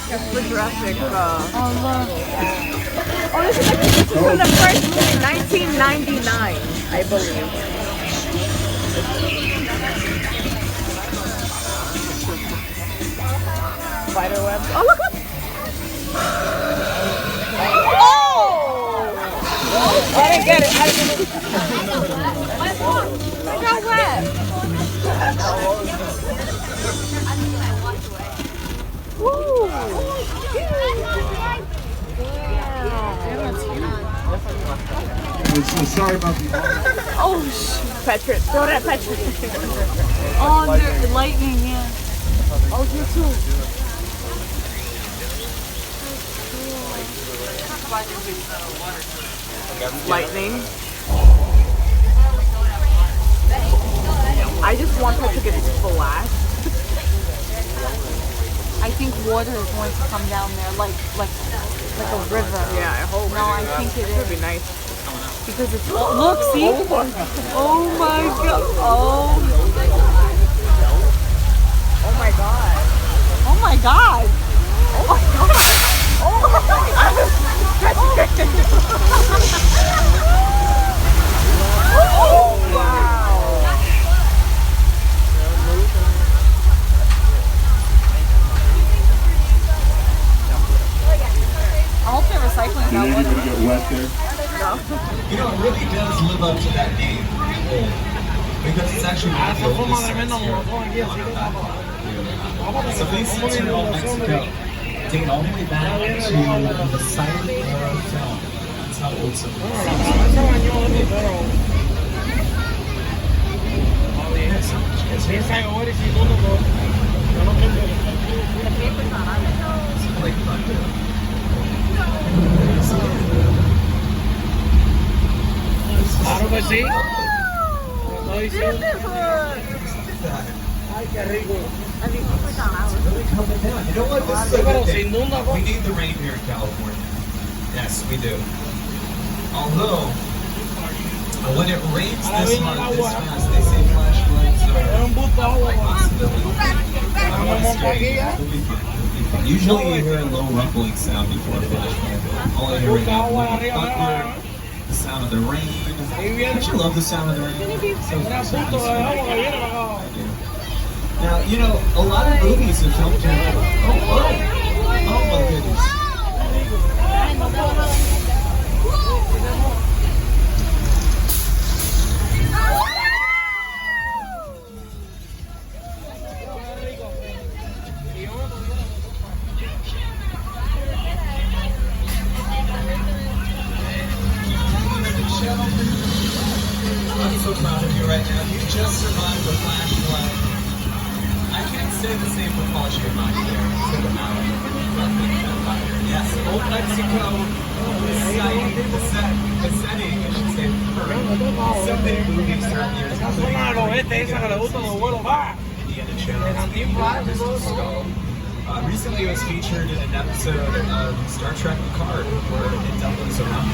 It's the Jurassic. Oh, look. Oh, this is from the first movie, 1999, I believe. Spiderweb. Oh, look! Oh! I didn't get it. I got wet. Woo! So sorry about the. Oh, Petra. Throw that Petra. Oh, there's lightning, yeah. Oh, you too. Lightning. I just want her to get splashed. I think water is going to come down there like a river. Yeah, I hope. No, I think it would is. be nice. Because it's look, see? Oh my god. Oh my god. Oh my god. Oh my god. Oh my god. Oh wow. I hope they're recycling that You're water. gonna get wet there. You know, it really does live up to that name, because it's actually one of the oldest sites here. So basically, in Mexico, take it all the way back to the silent era film. That's how old some Claro que sí. Ay, qué rico. You know what? This is a good thing. We need the rain here in California. Yes, we do. Although, when it rains this hard, this fast, they say flash floods are a possibility. We'll be fine. We'll be fine. Usually you hear a low rumbling sound before a flash flood. All I hear right now is thunder, the sound of the rain. Don't you love the sound of the rain? So I do. Now, you know, a lot of movies have filmed here. Oh my goodness. I'm so proud of you right now. You just survived the flash flood. I can't say the same for Polish Mine there. Yes, old Mexico, the setting, I should say, for so many movies certain years, Indiana Jones. Recently it was featured in an episode of Star Trek Picard, where it dealt with around